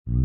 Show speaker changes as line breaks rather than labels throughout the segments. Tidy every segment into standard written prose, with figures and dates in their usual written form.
Hiya,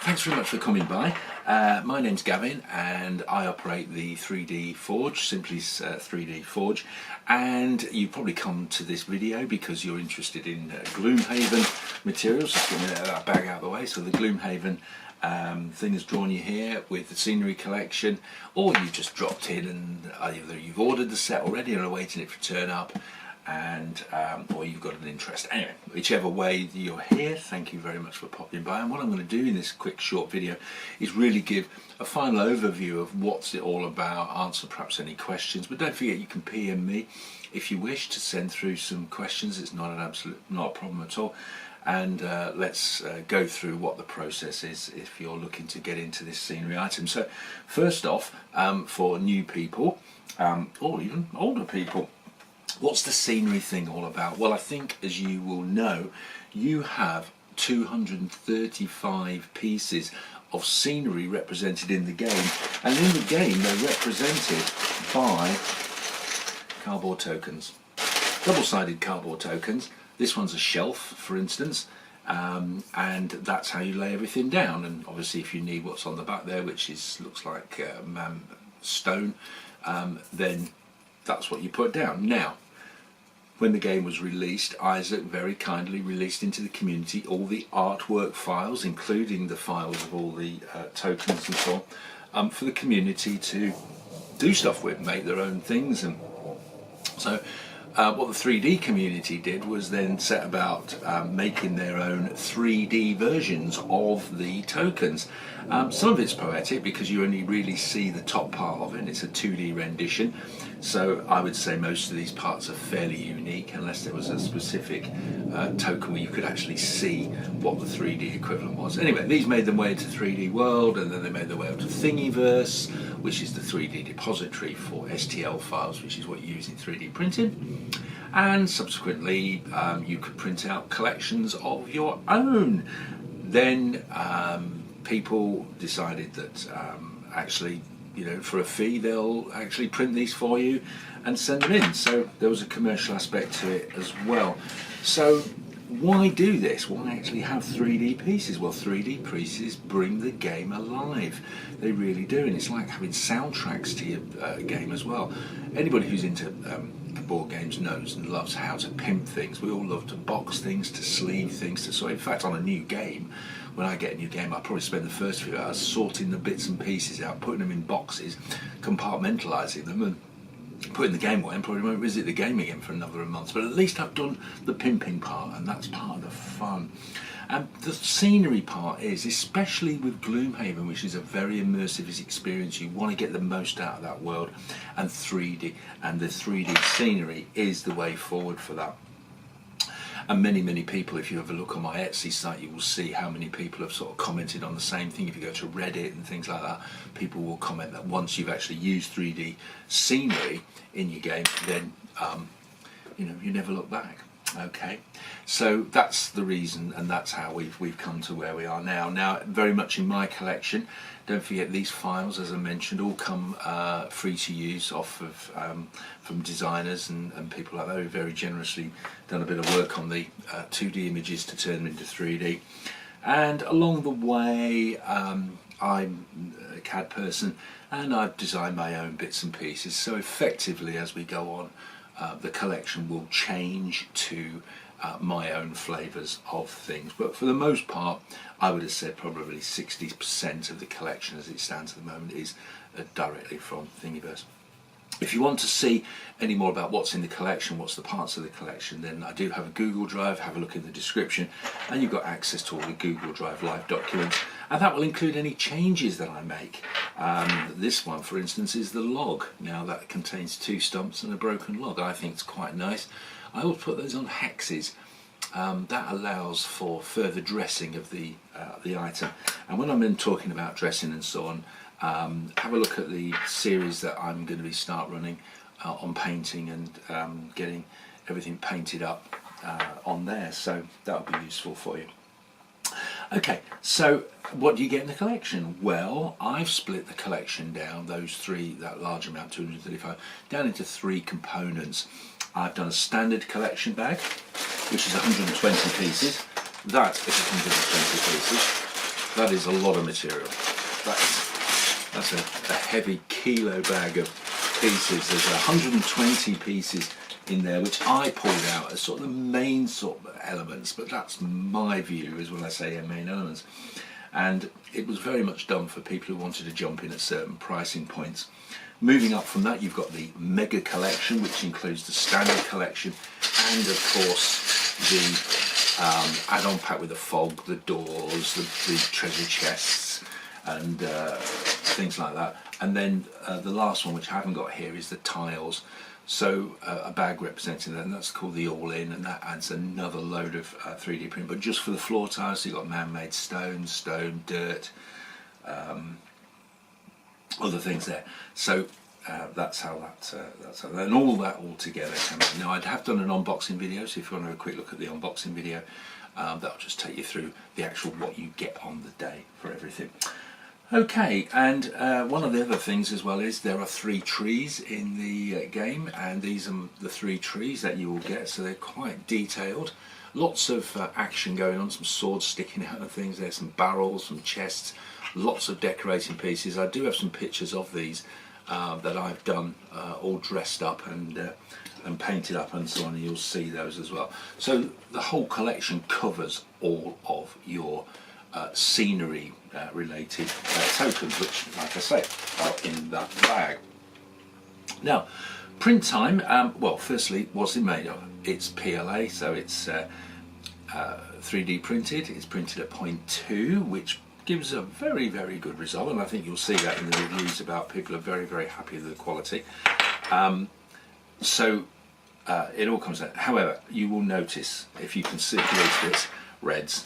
thanks very much for coming by. My name's Gavin and I operate the 3D Forge, simply 3D Forge, and you've probably come to this video because you're interested in Gloomhaven materials. Just going to get that bag out of the way. So the Gloomhaven thing has drawn you here with the scenery collection, or you just dropped in and either you've ordered the set already and are waiting it for turn up, and or you've got an interest. Anyway, whichever way you're here, thank you very much for popping by. And what I'm going to do in this quick short video is really give a final overview of what's it all about, answer perhaps any questions, but don't forget you can PM me if you wish to send through some questions. It's not a problem at all. And let's go through what the process is if you're looking to get into this scenery item. So first off, for new people or even older people, what's the scenery thing all about? Well, I think, as you will know, you have 235 pieces of scenery represented in the game, and in the game they're represented by cardboard tokens, double-sided cardboard tokens. This one's a shelf, for instance, and that's how you lay everything down. And obviously if you need what's on the back there, which looks like stone, then that's what you put down. Now, when the game was released, Isaac very kindly released into the community all the artwork files, including the files of all the tokens and so on, for the community to do stuff with, make their own things. And so what the 3D community did was then set about making their own 3D versions of the tokens. Some of it's poetic because you only really see the top part of it, and it's a 2D rendition. So I would say most of these parts are fairly unique, unless there was a specific token where you could actually see what the 3D equivalent was. Anyway, these made their way to 3D World, and then they made their way up to Thingiverse, which is the 3D depository for STL files, which is what you use in 3D printing. And subsequently you could print out collections of your own. Then people decided that actually, you know, for a fee they'll actually print these for you and send them in. So there was a commercial aspect to it as well. So why do this? Why actually have 3D pieces? Well, 3D pieces bring the game alive. They really do, and it's like having soundtracks to your game as well. Anybody who's into board games knows and loves how to pimp things. We all love to box things, to sleeve things, so in fact on a new game, when I get a new game, I probably spend the first few hours sorting the bits and pieces out, putting them in boxes, compartmentalising them, and putting the game away, and probably won't visit the game again for another month. But at least I've done the pimping part, and that's part of the fun. And the scenery part is, especially with Gloomhaven, which is a very immersive experience, you want to get the most out of that world, and 3D, and the 3D scenery is the way forward for that. And many people, if you ever look on my Etsy site, you will see how many people have sort of commented on the same thing. If you go to Reddit and things like that, people will comment that once you've actually used 3D scenery in your game, then you know, you never look back. Okay, so that's the reason, and that's how we've come to where we are now. Now, very much in my collection, don't forget these files, as I mentioned, all come free to use off of from designers and people like that who very generously done a bit of work on the 2D images to turn them into 3D. And along the way, I'm a CAD person, and I've designed my own bits and pieces. So effectively, as we go on, the collection will change to my own flavours of things, but for the most part I would have said probably 60% of the collection as it stands at the moment is directly from Thingiverse. If you want to see any more about what's in the collection, what's the parts of the collection, then I do have a Google Drive. Have a look in the description, and you've got access to all the Google Drive live documents, and that will include any changes that I make. This one, for instance, is the log. Now that contains 2 stumps and a broken log. I think it's quite nice. I will put those on hexes. That allows for further dressing of the item. And when I'm in talking about dressing and so on, have a look at the series that I'm going to start running on painting and getting everything painted up on there, so that'll be useful for you. Okay, so what do you get in the collection? Well, I've split the collection down, that large amount, 235, down into 3 components. I've done a standard collection bag, which is 120 pieces. That is 120 pieces. That is a lot of material. That's a heavy kilo bag of pieces. There's 120 pieces in there, which I pulled out as sort of the main sort of elements, but that's my view is when I say main elements. And it was very much done for people who wanted to jump in at certain pricing points. Moving up from that, you've got the mega collection, which includes the standard collection and of course the add-on pack with the fog, the doors, the treasure chests and things like that. And then the last one, which I haven't got here, is the tiles. So a bag representing that, and that's called the all-in, and that adds another load of 3D print. But just for the floor tiles, so you've got man-made stone, dirt, other things there. So that's how and all that all together comes in. Now, I have done an unboxing video, so if you want to have a quick look at the unboxing video, that'll just take you through the actual what you get on the day for everything. Okay, and one of the other things as well is there are 3 trees in the game, and these are the 3 trees that you will get, so they're quite detailed. Lots of action going on, some swords sticking out of things, there's some barrels, some chests, lots of decorating pieces. I do have some pictures of these that I've done all dressed up and painted up and so on, and you'll see those as well. So the whole collection covers all of your scenery related tokens, which, like I say, are in that bag. Now, print time, well, firstly, what's it made of? It's PLA, so it's 3D printed. It's printed at 0.2, which gives a very, very good result, and I think you'll see that in the reviews about people are very, very happy with the quality. So it all comes out. However, you will notice, if you can see this, reds,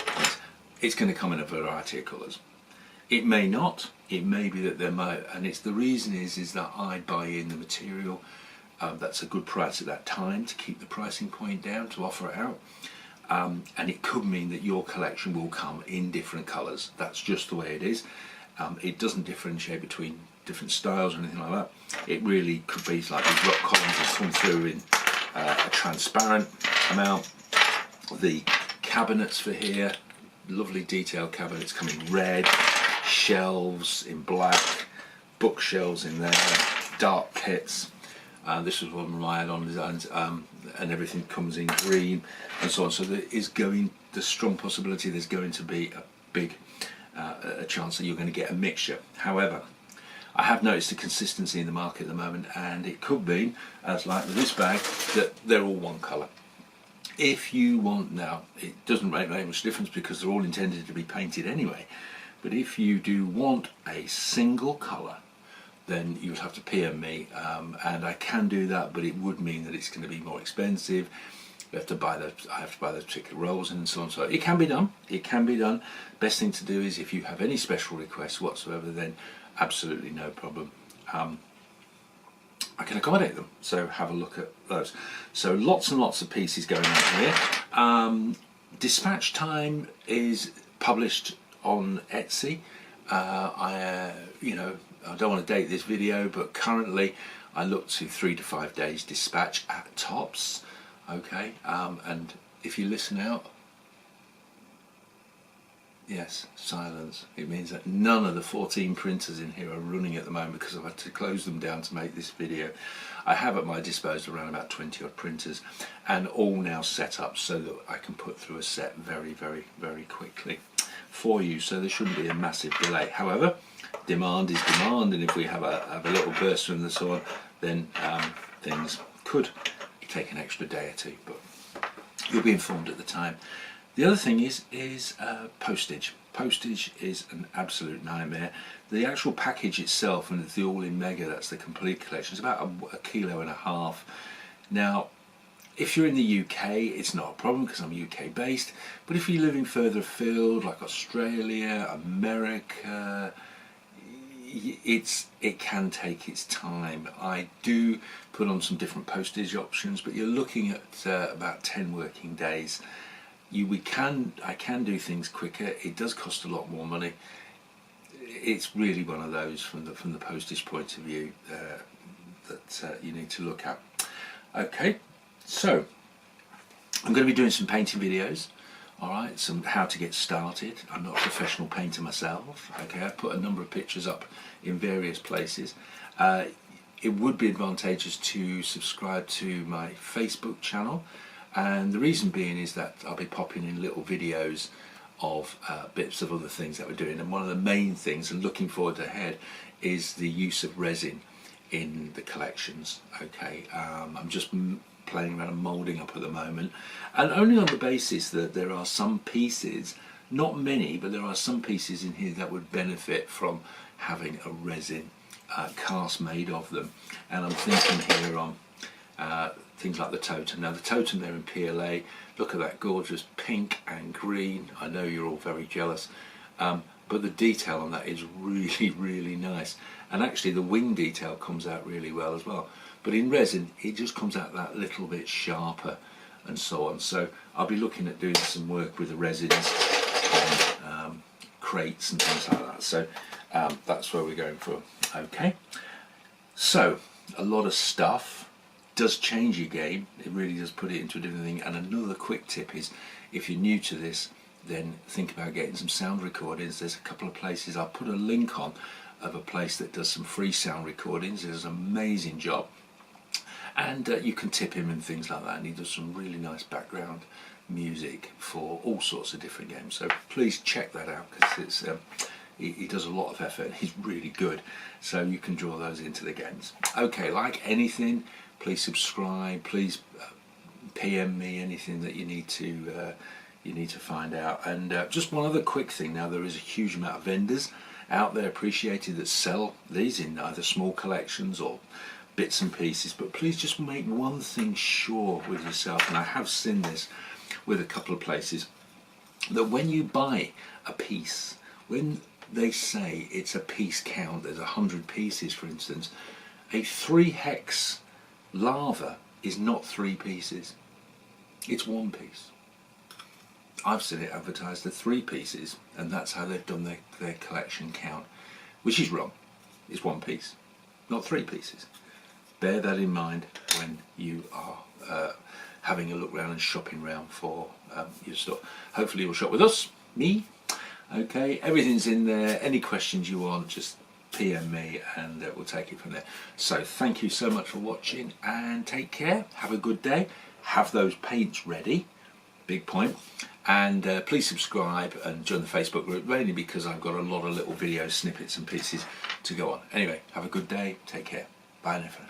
it's going to come in a variety of colours. It may not, it may be that there might, and it's the reason is that I buy in the material that's a good price at that time to keep the pricing point down, to offer it out. And it could mean that your collection will come in different colours. That's just the way it is. It doesn't differentiate between different styles or anything like that. It really could be like these rock columns that come through in a transparent amount. The cabinets for here, lovely detailed cabinets come in red, shelves in black, bookshelves in there, dark kits. This was one my add-on designs, and everything comes in green and so on. So there is the strong possibility there's going to be a big a chance that you're going to get a mixture. However, I have noticed a consistency in the market at the moment, and it could be, as like with this bag, that they're all one colour. If you want, now it doesn't make much difference because they're all intended to be painted anyway, but if you do want a single colour, then you'll have to PM me, and I can do that, but it would mean that it's going to be more expensive. I have to buy those particular rolls and so on. So it can be done. It can be done. Best thing to do is, if you have any special requests whatsoever, then absolutely no problem. I can accommodate them. So have a look at those. So lots and lots of pieces going on here. Dispatch time is published on Etsy. I don't want to date this video, but currently I look to 3 to 5 days dispatch at tops. Okay, and if you listen out, yes, silence. It means that none of the 14 printers in here are running at the moment because I've had to close them down to make this video. I have at my disposal around about 20 odd printers, and all now set up so that I can put through a set very, very, very quickly for you, so there shouldn't be a massive delay. However, demand is demand, and if we have a little burst from the sun, then things could take an extra day or two, but you'll be informed at the time. The other thing is postage. Postage is an absolute nightmare. The actual package itself, and it's the all-in mega, that's the complete collection, it's about a kilo and a half. Now, if you're in the UK, it's not a problem because I'm UK based, but if you're living further afield, like Australia, America, it can take its time. I do put on some different postage options, but you're looking at about 10 working days. I can do things quicker. It does cost a lot more money. It's really one of those from the postage point of view that you need to look at. Okay, so I'm going to be doing some painting videos. All right, some how to get started. I'm not a professional painter myself. Okay, I've put a number of pictures up in various places. It would be advantageous to subscribe to my Facebook channel, and the reason being is that I'll be popping in little videos of bits of other things that we're doing, and one of the main things, and looking forward ahead, is the use of resin in the collections. Okay, I'm just playing around and moulding up at the moment, and only on the basis that there are some pieces, not many, but there are some pieces in here that would benefit from having a resin cast made of them. And I'm thinking here on things like the totem. Now the totem there in PLA, look at that gorgeous pink and green. I know you're all very jealous, but the detail on that is really, really nice, and actually the wing detail comes out really well as well. But in resin, it just comes out that little bit sharper and so on. So I'll be looking at doing some work with the resins on crates and things like that. So that's where we're going for. Okay, so a lot of stuff does change your game. It really does put it into a different thing. And another quick tip is, if you're new to this, then think about getting some sound recordings. There's a couple of places, I'll put a link on, of a place that does some free sound recordings. It does an amazing job. And you can tip him and things like that, and he does some really nice background music for all sorts of different games. So please check that out, because he does a lot of effort and he's really good. So you can draw those into the games. Okay, like anything, please subscribe. Please PM me anything that you need to find out. And just one other quick thing. Now, there is a huge amount of vendors out there, appreciated, that sell these in either small collections or bits and pieces, but please just make one thing sure with yourself, and I have seen this with a couple of places, that when you buy a piece, when they say it's a piece count, there's 100 pieces for instance, a 3 hex lava is not 3 pieces, it's 1 piece. I've seen it advertised as 3 pieces, and that's how they've done their collection count, which is wrong. It's 1 piece, not 3 pieces. Bear that in mind when you are having a look around and shopping around for your stuff. Hopefully you'll shop with us, me. Okay, everything's in there. Any questions you want, just PM me and we'll take it from there. So thank you so much for watching, and take care. Have a good day. Have those paints ready. Big point. And please subscribe and join the Facebook group, mainly because I've got a lot of little video snippets and pieces to go on. Anyway, have a good day. Take care. Bye now for now.